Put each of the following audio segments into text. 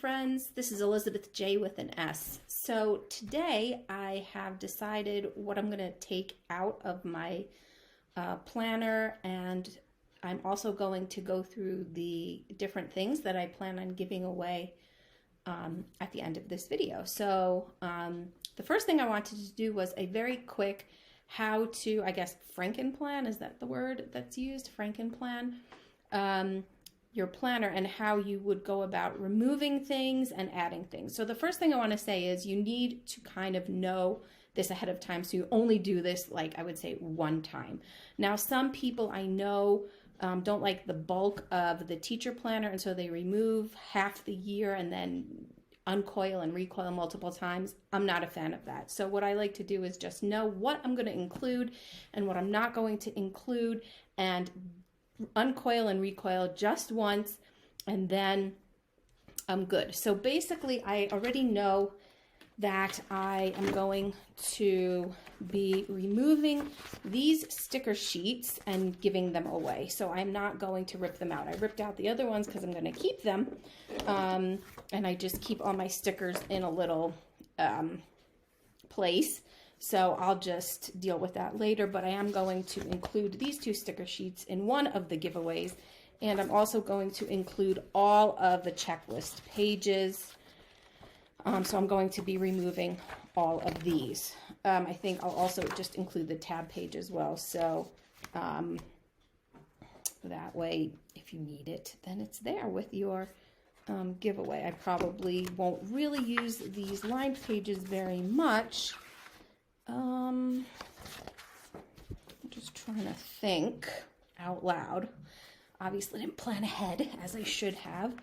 friends. This is Elizabeth J with an S. So today I have decided what I'm going to take out of my planner, and I'm also going to go through the different things that I plan on giving away at the end of this video. So the first thing I wanted to do was a very quick how to, I guess, Frankenplan, is that the word that's used? Frankenplan. Your planner and how you would go about removing things and adding things. So the first thing I want to say is you need to kind of know this ahead of time, so you only do this, like I would say, one time. Now, some people I know don't like the bulk of the teacher planner, and so they remove half the year and then uncoil and recoil multiple times. I'm not a fan of that. So what I like to do is just know what I'm going to include and what I'm not going to include, and uncoil and recoil just once, and then I'm good. So basically, I already know that I am going to be removing these sticker sheets and giving them away. So I'm not going to rip them out. I ripped out the other ones because I'm going to keep them. And I just keep all my stickers in a little place. So I'll just deal with that later, but I am going to include these two sticker sheets in one of the giveaways, and I'm also going to include all of the checklist pages. So I'm going to be removing all of these. I think I'll also just include the tab page as well. So that way, if you need it, then it's there with your giveaway. I probably won't really use these lined pages very much. I'm just trying to think out loud. Obviously, I didn't plan ahead as I should have.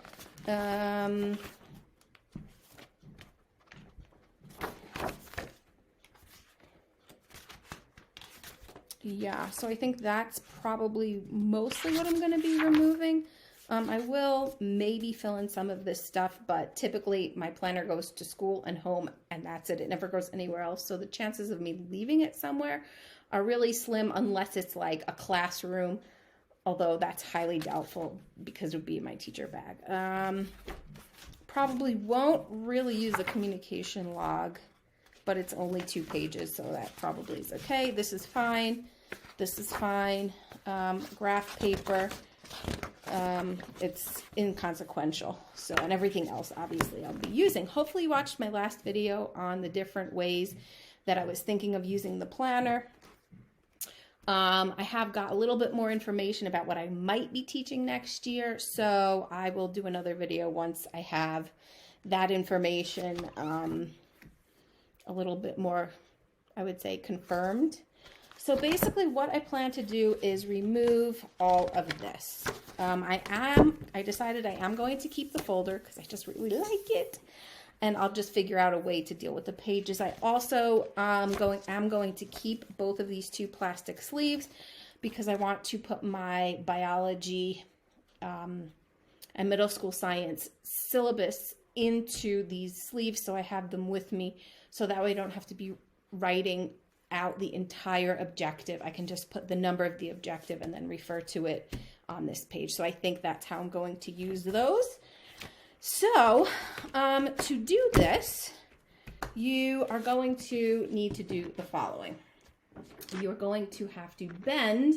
Yeah, so I think that's probably mostly what I'm going to be removing. I will maybe fill in some of this stuff, but typically my planner goes to school and home, and that's it. It never goes anywhere else. So the chances of me leaving it somewhere are really slim, unless it's like a classroom, although that's highly doubtful because it would be in my teacher bag. Probably won't really use a communication log, but it's only 2 pages, so that probably is okay. This is fine. This is fine. Graph paper. It's inconsequential. So, and everything else, obviously, I'll be using. Hopefully you watched my last video on the different ways that I was thinking of using the planner. I have got a little bit more information about what I might be teaching next year, so I will do another video once I have that information a little bit more, I would say, confirmed. So basically what I plan to do is remove all of this. I decided I am going to keep the folder because I just really like it, and I'll just figure out a way to deal with the pages. I also am going to keep both of these 2 plastic sleeves because I want to put my biology and middle school science syllabus into these sleeves, so I have them with me, so that way I don't have to be writing out the entire objective. I can just put the number of the objective and then refer to it on this page. So I think that's how I'm going to use those. So to do this, you are going to need to do the following. You're going to have to bend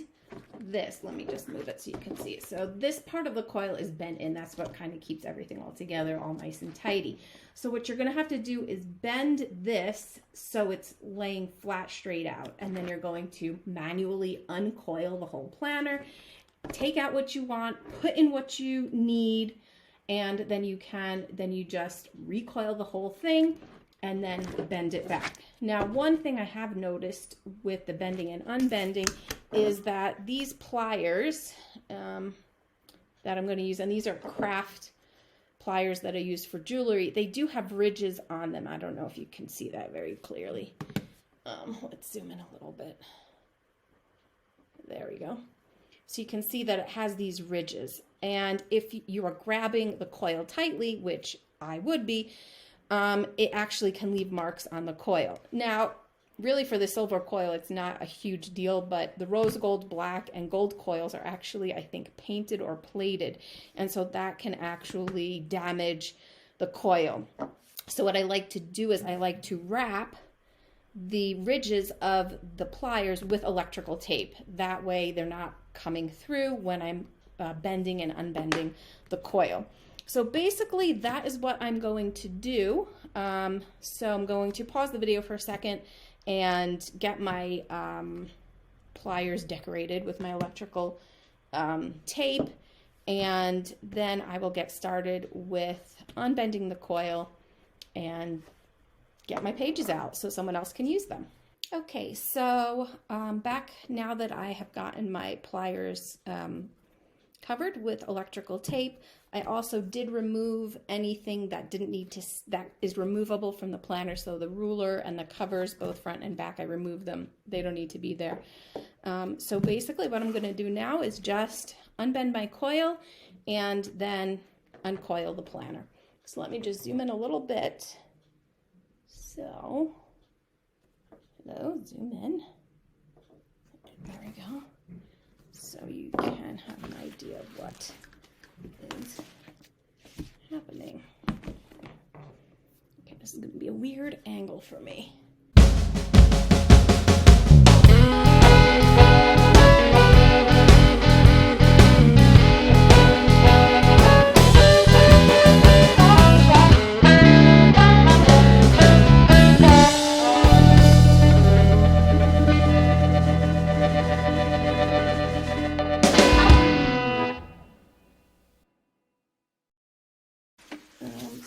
this. Let me just move it so you can see it. So this part of the coil is bent in. That's what kind of keeps everything all together, all nice and tidy. So what you're going to have to do is bend this so it's laying flat straight out, and then you're going to manually uncoil the whole planner, take out what you want, put in what you need, and then you just recoil the whole thing and then bend it back. Now, one thing I have noticed with the bending and unbending is that these pliers that I'm going to use, and these are craft pliers that I use for jewelry, they do have ridges on them. I don't know if you can see that very clearly. Let's zoom in a little bit. There we go. So you can see that it has these ridges. And if you are grabbing the coil tightly, which I would be, it actually can leave marks on the coil. Now, really for the silver coil, it's not a huge deal, but the rose gold, black, and gold coils are actually, I think, painted or plated. And so that can actually damage the coil. So what I like to do is I like to wrap the ridges of the pliers with electrical tape. That way they're not coming through when I'm bending and unbending the coil. So basically that is what I'm going to do. So I'm going to pause the video for a second and get my pliers decorated with my electrical tape, and then I will get started with unbending the coil and get my pages out so someone else can use them. Okay, so back now that I have gotten my pliers covered with electrical tape, I also did remove anything that didn't need to, that is removable from the planner. So the ruler and the covers, both front and back, I removed them. They don't need to be there. So basically what I'm going to do now is just unbend my coil and then uncoil the planner. So let me just zoom in a little bit. So, hello, zoom in. There we go. So you can have an idea of what is happening. Okay, this is going to be a weird angle for me.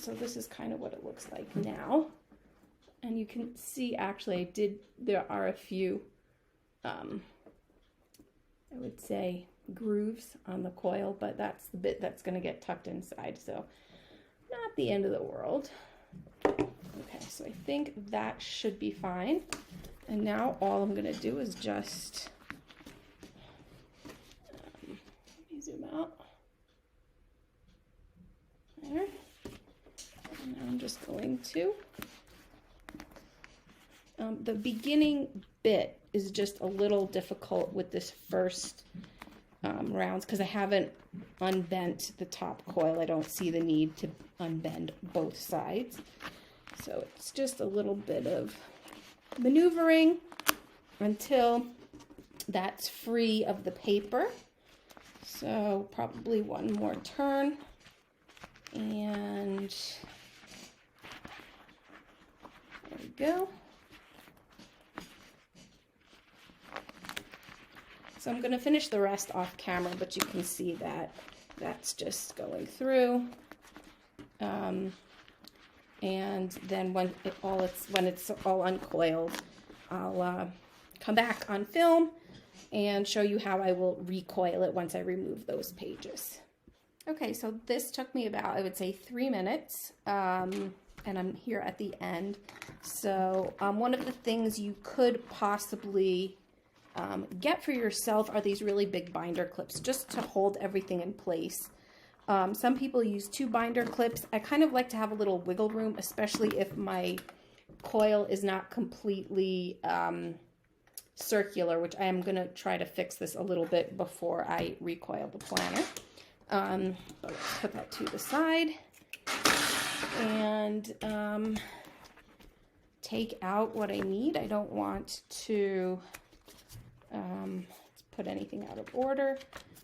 So this is kind of what it looks like now. And you can see actually there are a few, I would say, grooves on the coil, but that's the bit that's going to get tucked inside. So not the end of the world. Okay, so I think that should be fine. And now all I'm going to do is just, let me zoom out. There. And now I'm just going to, the beginning bit is just a little difficult with this first rounds because I haven't unbent the top coil. I don't see the need to unbend both sides. So it's just a little bit of maneuvering until that's free of the paper. So probably one more turn. And there we go. So I'm going to finish the rest off camera, but you can see that that's just going through. And then when it's all uncoiled, I'll come back on film and show you how I will recoil it once I remove those pages. Okay, so this took me about, I would say, 3 minutes, and I'm here at the end. So one of the things you could possibly get for yourself are these really big binder clips just to hold everything in place. Some people use 2 binder clips. I kind of like to have a little wiggle room, especially if my coil is not completely circular, which I am going to try to fix this a little bit before I recoil the planner. But let's put that to the side and take out what I need. I don't want to put anything out of order.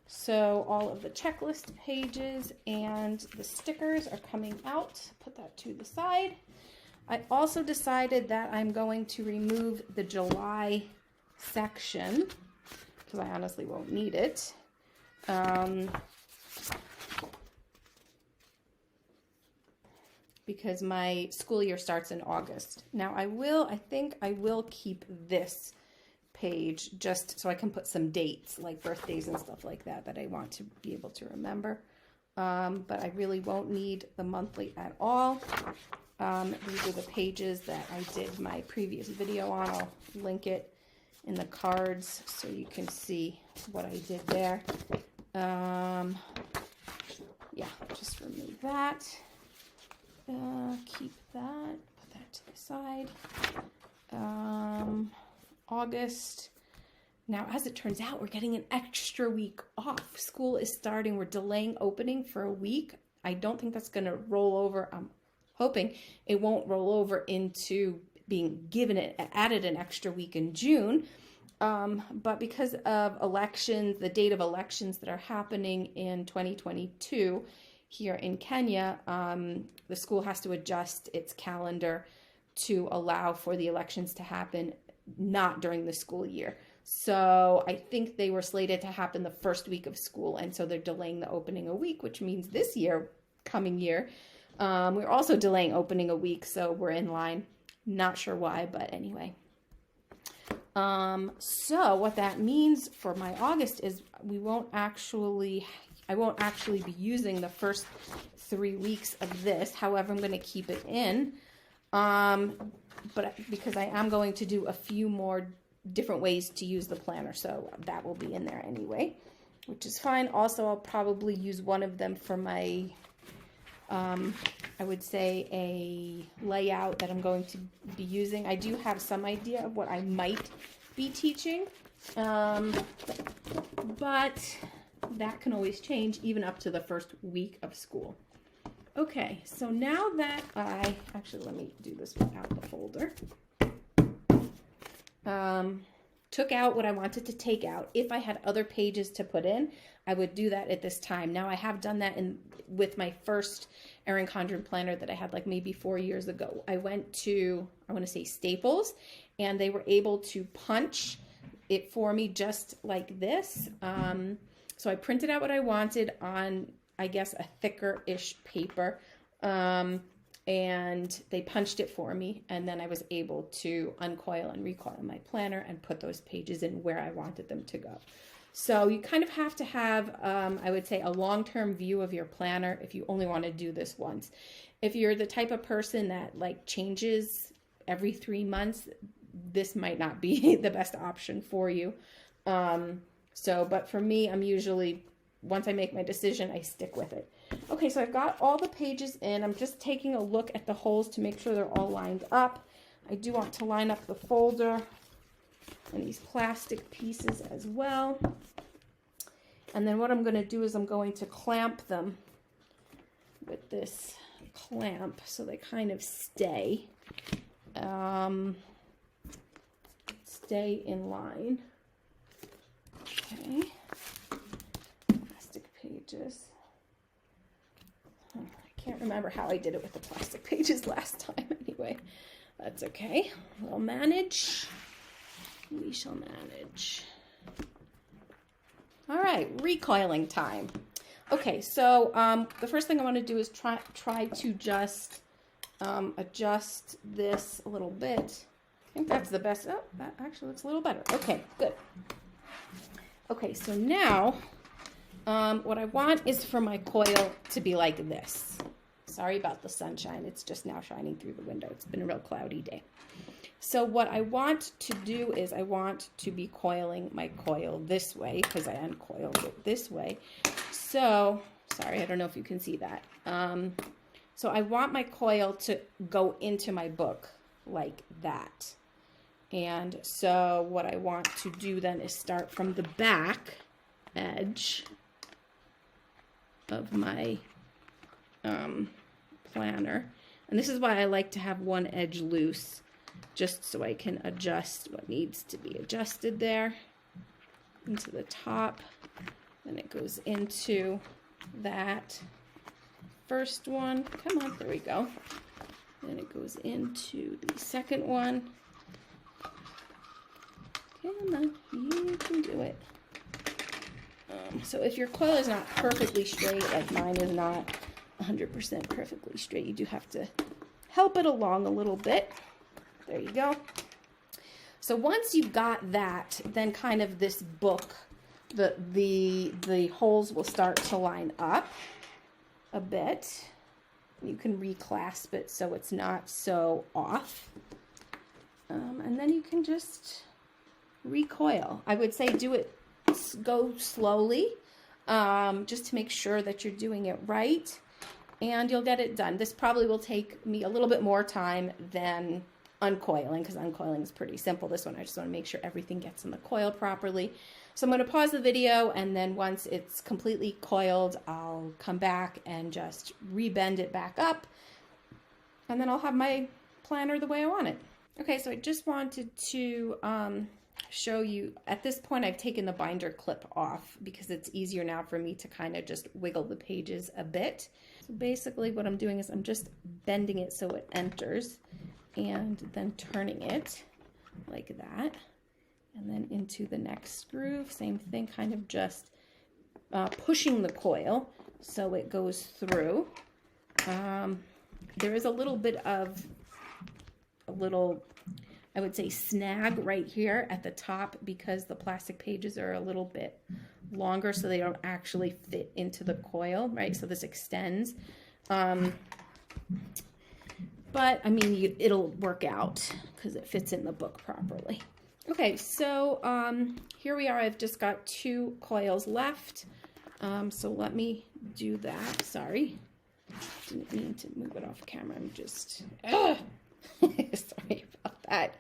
So all of the checklist pages and the stickers are coming out. Put that to the side. I also decided that I'm going to remove the July section because I honestly won't need it. Because my school year starts in August. Now I think I will keep this page just so I can put some dates like birthdays and stuff like that I want to be able to remember. But I really won't need the monthly at all. These are the pages that I did my previous video on. I'll link it in the cards so you can see what I did there. Yeah, just remove that. Keep that, put that to the side. August. Now, as it turns out, we're getting an extra week off. School is starting. We're delaying opening for a week. I don't think that's going to roll over. I'm hoping it won't roll over into being added an extra week in June. But because of elections, the date of elections that are happening in 2022 here in Kenya, the school has to adjust its calendar to allow for the elections to happen not during the school year. So I think they were slated to happen the first week of school, and so they're delaying the opening a week, which means this year, coming year, we're also delaying opening a week, so we're in line. Not sure why, but anyway. So what that means for my August is I won't actually be using the first 3 weeks of this. However, I'm going to keep it in, but because I am going to do a few more different ways to use the planner, so that will be in there anyway, which is fine. Also, I'll probably use one of them for my, I would say, a layout that I'm going to be using. I do have some idea of what I might be teaching, but that can always change even up to the first week of school. Okay, so now that actually let me do this without the folder. Took out what I wanted to take out. If I had other pages to put in, I would do that at this time. Now I have done that with my first Erin Condren planner that I had like maybe 4 years ago. I went to, I want to say Staples, and they were able to punch it for me just like this. So I printed out what I wanted on, I guess, a thicker-ish paper, and they punched it for me, and then I was able to uncoil and recoil my planner and put those pages in where I wanted them to go. So you kind of have to have, I would say, a long-term view of your planner if you only want to do this once. If you're the type of person that like changes every 3 months, this might not be the best option for you. But for me, I'm usually, once I make my decision, I stick with it. Okay, so I've got all the pages in. I'm just taking a look at the holes to make sure they're all lined up. I do want to line up the folder and these plastic pieces as well. And then what I'm going to do is I'm going to clamp them with this clamp so they kind of stay in line. Okay, plastic pages. I can't remember how I did it with the plastic pages last time. Anyway, that's okay. We'll manage. We shall manage. All right, recoiling time. Okay, so the first thing I want to do is try to just adjust this a little bit. I think that's the best. Oh, that actually looks a little better. Okay, good. Okay, so now what I want is for my coil to be like this. Sorry about the sunshine. It's just now shining through the window. It's been a real cloudy day. So what I want to do is I want to be coiling my coil this way because I uncoiled it this way. So, sorry, I don't know if you can see that. So I want my coil to go into my book like that. And so what I want to do then is start from the back edge of my planner. And this is why I like to have one edge loose, just so I can adjust what needs to be adjusted there into the top. Then it goes into that first one. Come on, there we go. Then it goes into the second one. Come on, you can do it. So if your coil is not perfectly straight, like mine is not 100% perfectly straight, you do have to help it along a little bit. There you go. So once you've got that, then kind of this book, the holes will start to line up a bit. You can reclasp it so it's not so off. And then you can just recoil. I would say go slowly, just to make sure that you're doing it right, and you'll get it done. This probably will take me a little bit more time than uncoiling, because uncoiling is pretty simple. This one, I just want to make sure everything gets in the coil properly. So I'm going to pause the video, and then once it's completely coiled, I'll come back and just rebend it back up, and then I'll have my planner the way I want it. Okay, so I just wanted to show you, at this point I've taken the binder clip off because it's easier now for me to kind of just wiggle the pages a bit. So basically what I'm doing is I'm just bending it so it enters, and then turning it like that, and then into the next groove. Same thing, kind of just pushing the coil so it goes through. There is a little bit of I would say snag right here at the top because the plastic pages are a little bit longer, so they don't actually fit into the coil, right? So this extends. But I mean, it'll work out because it fits in the book properly. Okay, so here we are. I've just got 2 coils left. So let me do that. Sorry, didn't mean to move it off camera. I'm just sorry about that.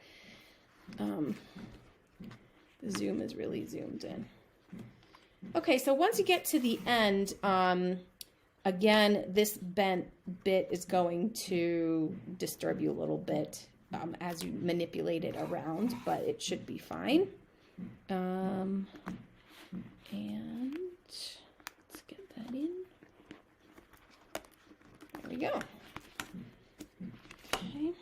The zoom is really zoomed in. Okay, so once you get to the end, again, this bent bit is going to disturb you a little bit as you manipulate it around, but it should be fine. And let's get that in. There we go. Okay.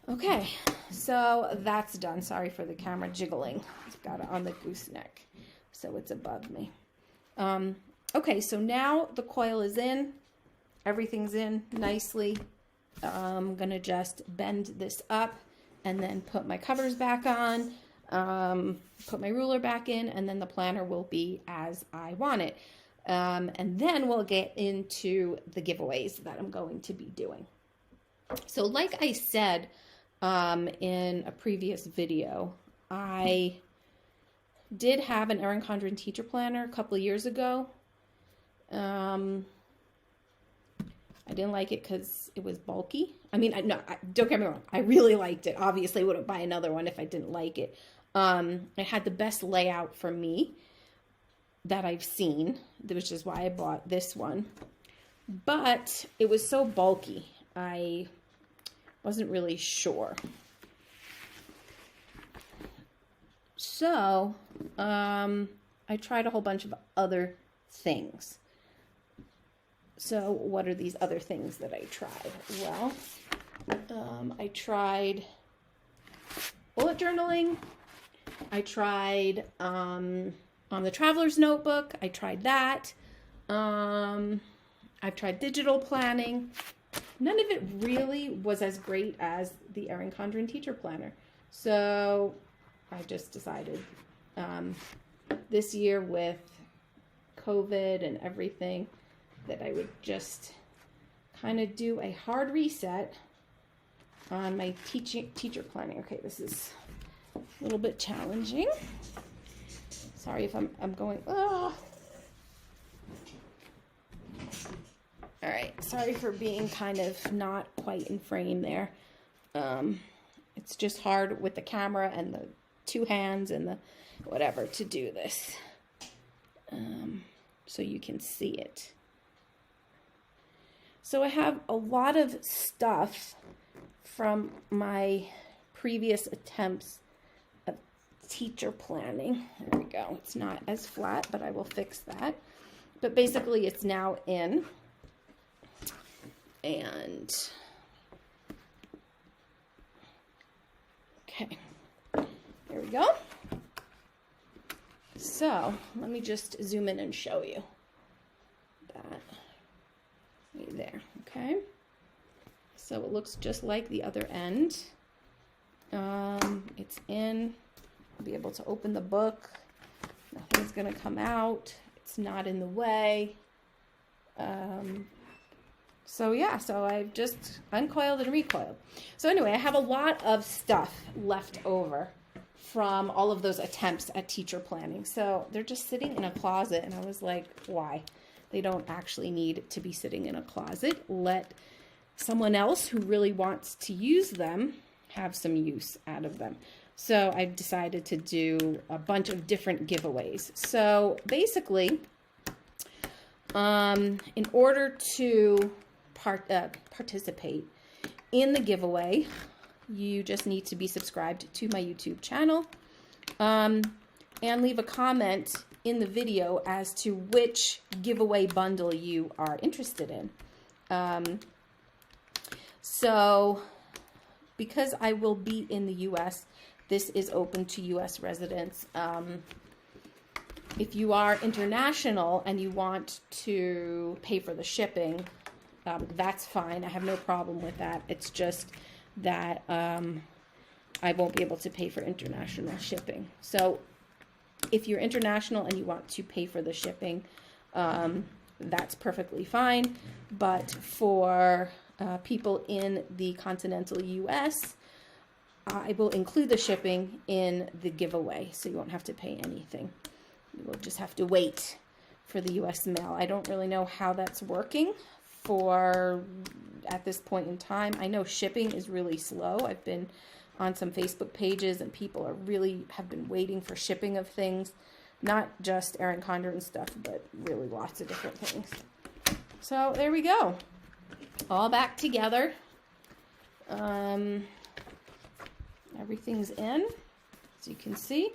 Okay, so that's done. Sorry for the camera jiggling. I've got it on the gooseneck, so it's above me. Okay, so now the coil is in. Everything's in nicely. I'm going to just bend this up and then put my covers back on, put my ruler back in, and then the planner will be as I want it. And then we'll get into the giveaways that I'm going to be doing. So like I said, in a previous video, I did have an Erin Condren teacher planner a couple of years ago. I didn't like it because it was bulky. I mean, don't get me wrong. I really liked it. Obviously, I wouldn't buy another one if I didn't like it. It had the best layout for me that I've seen, which is why I bought this one. But it was so bulky. I wasn't really sure. So, I tried a whole bunch of other things. So, what are these other things that I tried? Well, I tried bullet journaling. I tried on the Traveler's Notebook. I tried that. I've tried digital planning. None of it really was as great as the Erin Condren teacher planner. So I just decided this year with COVID and everything that I would just kind of do a hard reset on my teacher planning. Okay, this is a little bit challenging. Sorry if I'm going, oh. All right, sorry for being kind of not quite in frame there. It's just hard with the camera and the 2 hands and the whatever to do this. So you can see it. So I have a lot of stuff from my previous attempts of teacher planning. There we go. It's not as flat, but I will fix that. But basically it's now in. And okay, there we go. So let me just zoom in and show you that right there. Okay, so it looks just like the other end. It's in. I'll be able to open the book. Nothing's gonna come out. It's not in the way. So yeah, so I've just uncoiled and recoiled. So anyway, I have a lot of stuff left over from all of those attempts at teacher planning. So they're just sitting in a closet, and I was like, why? They don't actually need to be sitting in a closet. Let someone else who really wants to use them have some use out of them. So I've decided to do a bunch of different giveaways. So basically, in order to participate in the giveaway, you just need to be subscribed to my YouTube channel and leave a comment in the video as to which giveaway bundle you are interested in. So because I will be in the US, this is open to US residents. If you are international and you want to pay for the shipping, that's fine. I have no problem with that. It's just that I won't be able to pay for international shipping. So if you're international and you want to pay for the shipping, that's perfectly fine. But for people in the continental US, I will include the shipping in the giveaway, so you won't have to pay anything. You will just have to wait for the US mail. I don't really know how that's working at this point in time. I know shipping is really slow. I've been on some Facebook pages and people have been waiting for shipping of things, not just Erin Condren stuff, but really lots of different things. So there we go, all back together. Everything's in, as you can see,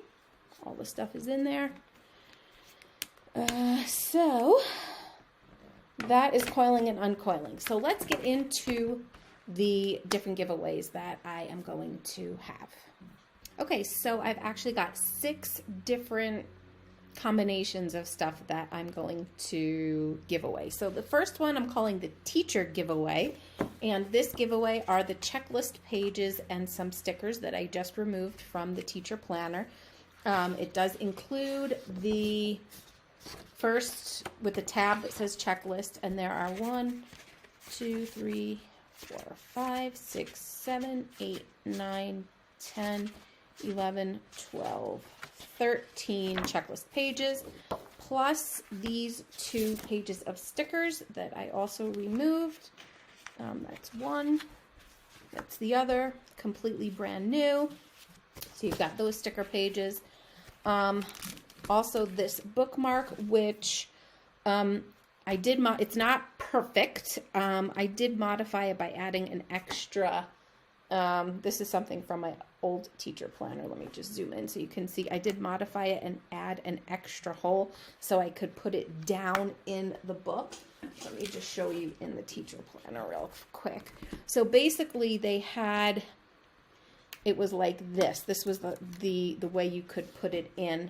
all the stuff is in there. So that is coiling and uncoiling. So let's get into the different giveaways that I am going to have. Okay, so I've actually got 6 different combinations of stuff that I'm going to give away. So the first one I'm calling the teacher giveaway, and this giveaway are the checklist pages and some stickers that I just removed from the teacher planner. It does include the first with the tab that says checklist, and there are 1, 2, 3, 4, 5, 6, 7, 8, 9, 10, 11, 12, 13 checklist pages, plus these 2 pages of stickers that I also removed. That's one, that's the other, completely brand new. So you've got those sticker pages. Also this bookmark, which it's not perfect. I did modify it by adding an extra, this is something from my old teacher planner. Let me just zoom in so you can see. I did modify it and add an extra hole so I could put it down in the book. Let me just show you in the teacher planner real quick. So basically it was like this. This was the way you could put it in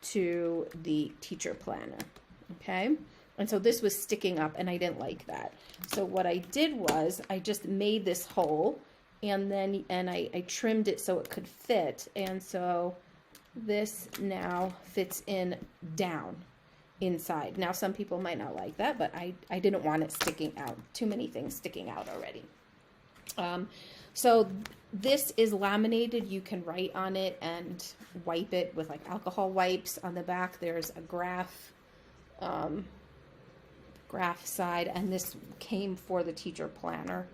to the teacher planner. Okay. And so this was sticking up and I didn't like that. So what I did was I just made this hole and I trimmed it so it could fit. And so this now fits in down inside. Now some people might not like that, but I didn't want it sticking out. Too many things sticking out already. So this is laminated. You can write on it and wipe it with like alcohol wipes. On the back there's a graph side, and this came for the teacher planner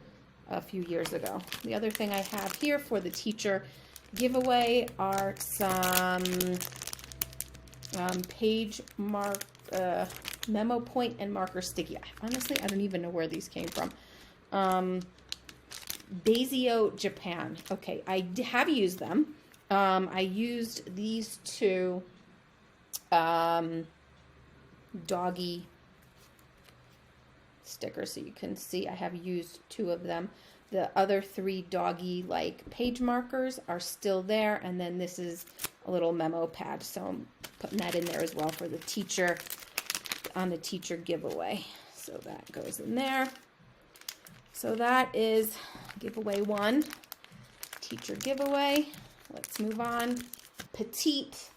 a few years ago. The other thing I have here for the teacher giveaway are some page mark, memo point and marker sticky. Honestly, I don't even know where these came from. Basio, Japan. Okay, I have used them. I used these 2 doggy stickers, so you can see I have used 2 of them. The other 3 doggy like page markers are still there, and then this is a little memo pad, so I'm putting that in there as well for the teacher on the teacher giveaway. So that goes in there. So that is giveaway 1, teacher giveaway. Let's move on. Petite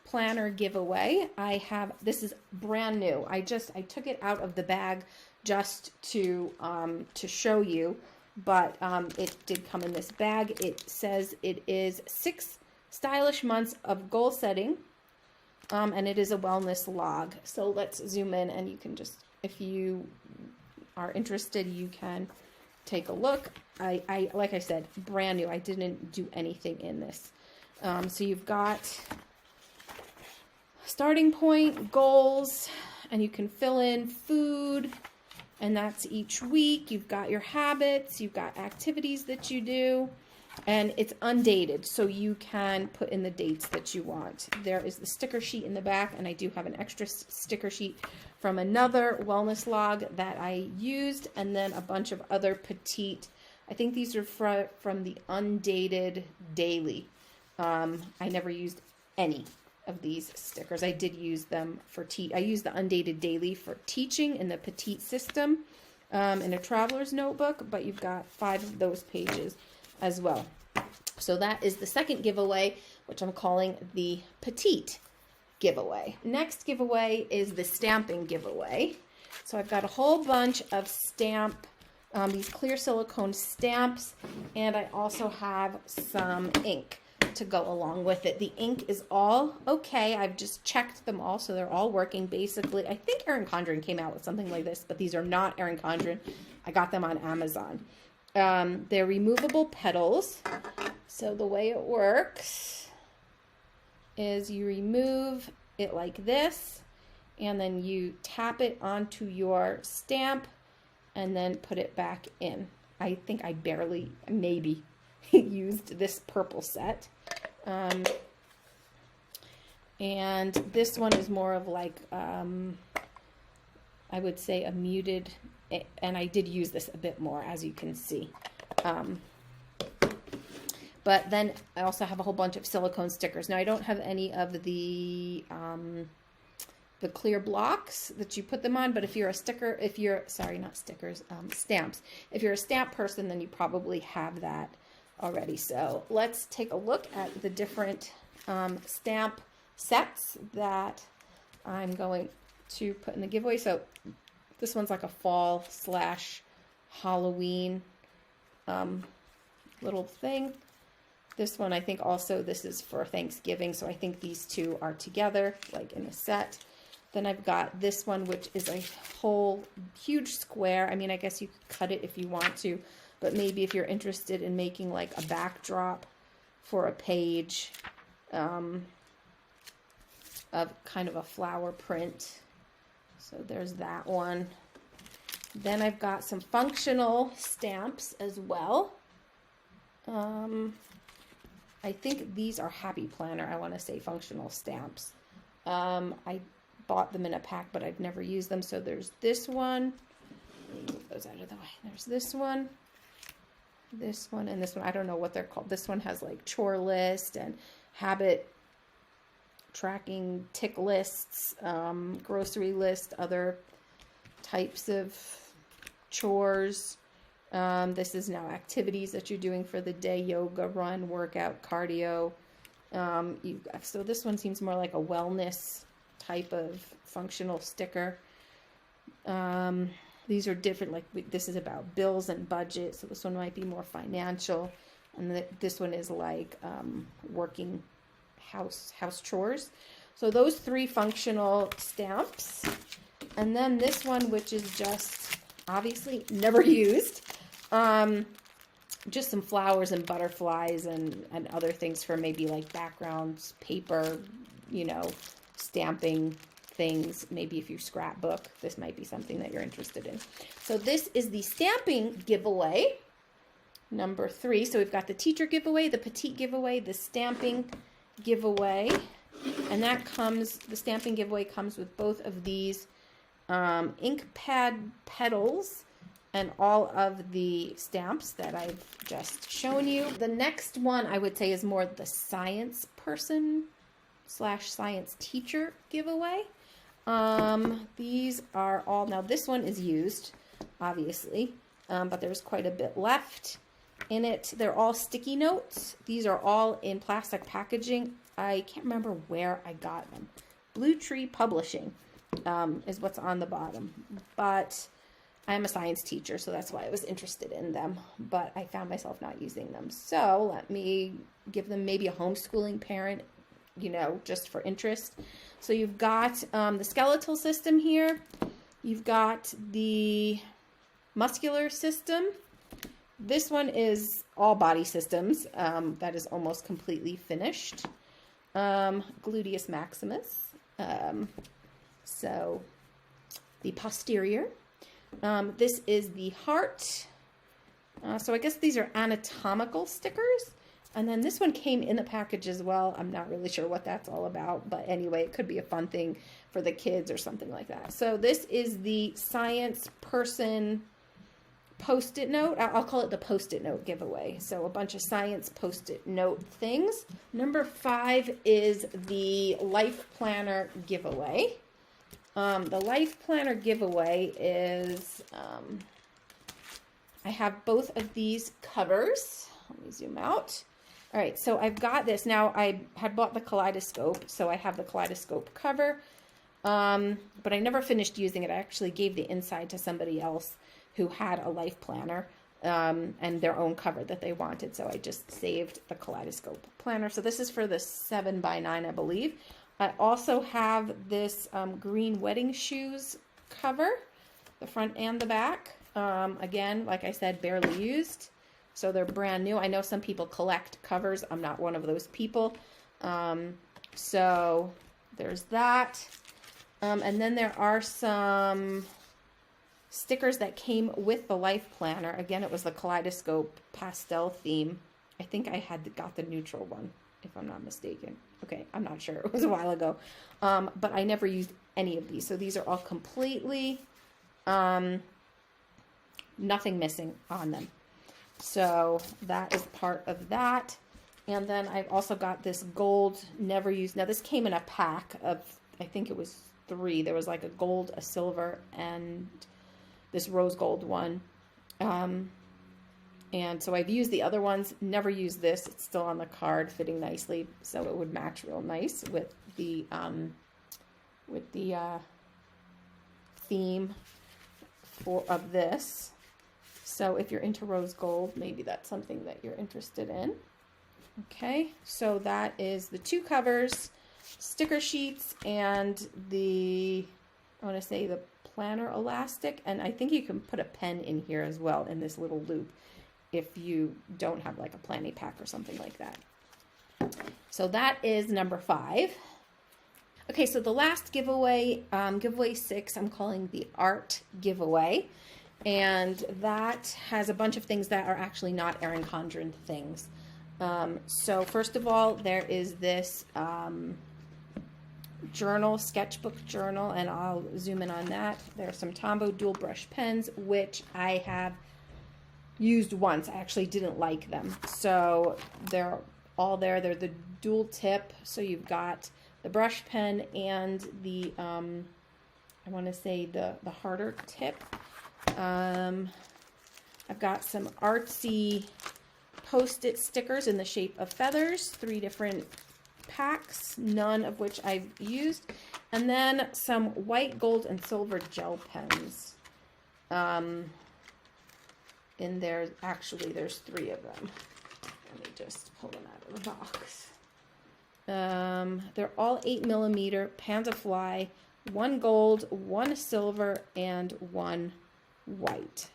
planner giveaway. This is brand new. I took it out of the bag just to show you, but it did come in this bag. It says it is 6 stylish months of goal setting and it is a wellness log. So let's zoom in, and you can just, if you are interested, you can take a look. I like I said, brand new. I didn't do anything in this. So you've got starting point, goals, and you can fill in food, and that's each week. You've got your habits, you've got activities that you do, and it's undated, so you can put in the dates that you want. There is the sticker sheet in the back, and I do have an extra sticker sheet from another wellness log that I used, and then a bunch of other Petite. I think these are from the undated daily. I never used any of these stickers. I did use them for I used the undated daily for teaching in the Petite system in a traveler's notebook, but you've got 5 of those pages as well. So that is the second giveaway, which I'm calling the Petite giveaway. Next giveaway is the stamping giveaway. So I've got a whole bunch of these clear silicone stamps, and I also have some ink to go along with it. The ink is all okay. I've just checked them all, so they're all working basically. I think Erin Condren came out with something like this, but these are not Erin Condren. I got them on Amazon. They're removable petals. So the way it works is you remove it like this, and then you tap it onto your stamp and then put it back in. I think I maybe used this purple set. And this one is more of like, I would say a muted, and I did use this a bit more, as you can see. But then I also have a whole bunch of silicone stickers. Now I don't have any of the clear blocks that you put them on, but if you're a stamps. If you're a stamp person, then you probably have that already. So let's take a look at the different stamp sets that I'm going to put in the giveaway. So this one's like a fall / Halloween little thing. This one, I think also this is for Thanksgiving. So I think these two are together, like in a set. Then I've got this one, which is a whole huge square. I mean, I guess you could cut it if you want to, but maybe if you're interested in making like a backdrop for a page of kind of a flower print. So there's that one. Then I've got some functional stamps as well. I think these are Happy Planner. I want to say functional stamps. I bought them in a pack, but I've never used them. So there's this one. Let me move those out of the way. There's this one, and this one. I don't know what they're called. This one has like chore list and habit tracking, tick lists, grocery list, other types of chores. This is now activities that you're doing for the day: yoga, run, workout, cardio. So this one seems more like a wellness type of functional sticker. These are different, like this is about bills and budget, so this one might be more financial, and this one is like working house chores. So those 3 functional stamps, and then this one, which is just obviously never used, just some flowers and butterflies and other things for maybe like backgrounds, paper, stamping things. Maybe if you scrapbook, this might be something that you're interested in. So this is the stamping giveaway number 3. So we've got the teacher giveaway, the Petite giveaway, the stamping giveaway, and the stamping giveaway comes with both of these ink pad petals and all of the stamps that I've just shown you. The next one I would say is more the science person / science teacher giveaway. These are all, now this one is used, obviously, but there's quite a bit left in it. They're all sticky notes. These are all in plastic packaging. I can't remember where I got them. Blue Tree Publishing is what's on the bottom, but I'm a science teacher, so that's why I was interested in them, but I found myself not using them. So let me give them, maybe a homeschooling parent you know, just for interest. So you've got the skeletal system here. You've got the muscular system. This one is all body systems. That is almost completely finished. Gluteus maximus. So the posterior. This is the heart. So I guess these are anatomical stickers. And then this one came in the package as well. I'm not really sure what that's all about. But anyway, it could be a fun thing for the kids or something like that. So this is the science person Post-it note. I'll call it the Post-it note giveaway. So a bunch of science Post-it note things. Number 5 is the life planner giveaway. The life planner giveaway is, I have both of these covers. Let me zoom out. All right, so I've got this. Now, I had bought the kaleidoscope, so I have the kaleidoscope cover, but I never finished using it. I actually gave the inside to somebody else who had a life planner and their own cover that they wanted, so I just saved the kaleidoscope planner. So this is for the 7x9, I believe. I also have this green wedding shoes cover, the front and the back. Again, like I said, barely used. So they're brand new. I know some people collect covers. I'm not one of those people. So there's that. And then there are some stickers that came with the life planner. Again, it was the kaleidoscope pastel theme. I think I had got the neutral one, if I'm not mistaken. Okay, I'm not sure. It was a while ago. But I never used any of these. So these are all completely, nothing missing on them. So that is part of that. And then I've also got this gold, never used. Now this came in a pack of, I think it was 3. There was like a gold, a silver, and this rose gold one. And so I've used the other ones, never used this. It's still on the card, fitting nicely, so it would match real nice with the theme of this. So if you're into rose gold, maybe that's something that you're interested in. Okay, so that is the 2 covers, sticker sheets, and the, I want to say the planner elastic. And I think you can put a pen in here as well in this little loop if you don't have like a planning pack or something like that. So that is number 5. Okay, so the last giveaway, giveaway 6, I'm calling the art giveaway. And that has a bunch of things that are actually not Erin Condren things. So first of all, there is this journal, sketchbook journal, and I'll zoom in on that. There are some Tombow dual brush pens, which I have used once. I actually didn't like them. So they're all there. They're the dual tip. So you've got the brush pen and the, I want to say the harder tip. I've got some artsy Post-it stickers in the shape of feathers, 3 different packs, none of which I've used, and then some white, gold, and silver gel pens. In there, actually, there's 3 of them. Let me just pull them out of the box. They're all 8mm, Panda Fly, 1 gold, 1 silver, and 1 white.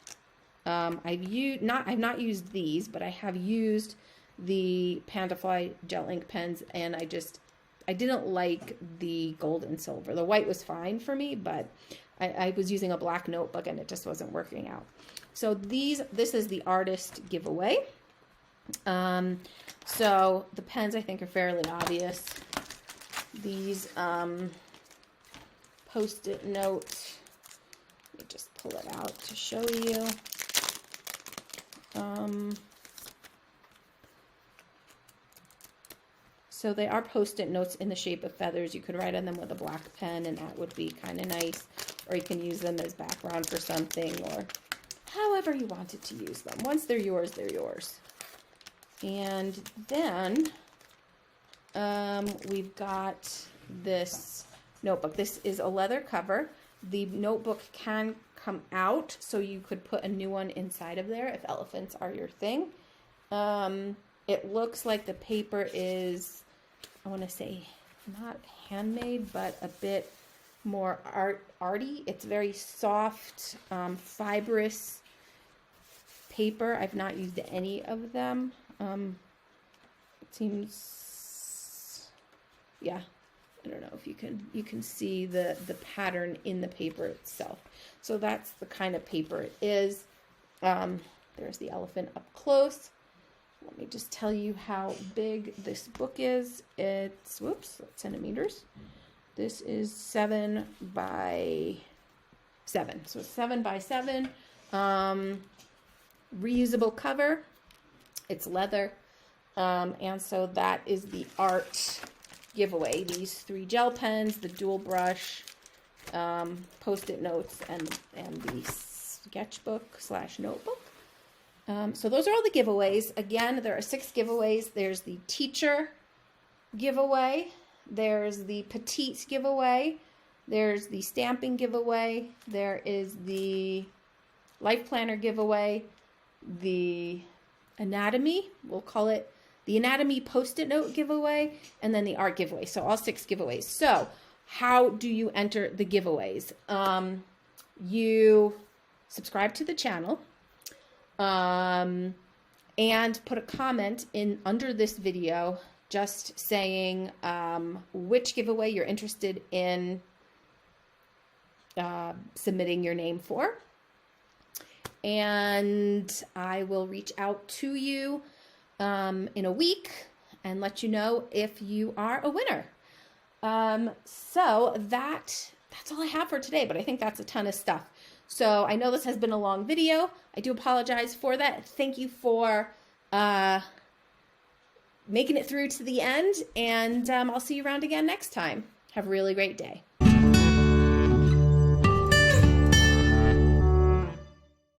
I've not used these, but I have used the Panda Fly gel ink pens, and I didn't like the gold and silver. The white was fine for me, but I was using a black notebook and it just wasn't working out. So this is the artist giveaway. So the pens I think are fairly obvious. These Post-it note, let me just pull it out to show you. So they are Post-it notes in the shape of feathers. You could write on them with a black pen, and that would be kind of nice. Or you can use them as background for something, or however you wanted to use them. Once they're yours, they're yours. And then we've got this notebook. This is a leather cover. The notebook can come out, so you could put a new one inside of there if elephants are your thing. It looks like the paper is I want to say, not handmade, but a bit more arty. It's very soft, fibrous paper. I've not used any of them. It seems, yeah, I don't know if you can see the pattern in the paper itself. So that's the kind of paper it is. There's the elephant up close. Let me just tell you how big this book is. It's, whoops, centimeters. This is 7 by 7. So 7 by 7. Reusable cover. It's leather. And so that is the art giveaway. These 3 gel pens, the dual brush, Post-it notes, and the sketchbook / notebook. So those are all the giveaways. Again, there are 6 giveaways. There's the teacher giveaway. There's the Petite giveaway. There's the stamping giveaway. There is the life planner giveaway. The anatomy, we'll call it the anatomy Post-it note giveaway, and then the art giveaway. So all 6 giveaways. So how do you enter the giveaways? You subscribe to the channel. And put a comment in under this video just saying which giveaway you're interested in submitting your name for. And I will reach out to you in a week and let you know if you are a winner. So that's all I have for today, but I think that's a ton of stuff. So I know this has been a long video. I do apologize for that. Thank you for making it through to the end, and I'll see you around again next time. Have a really great day.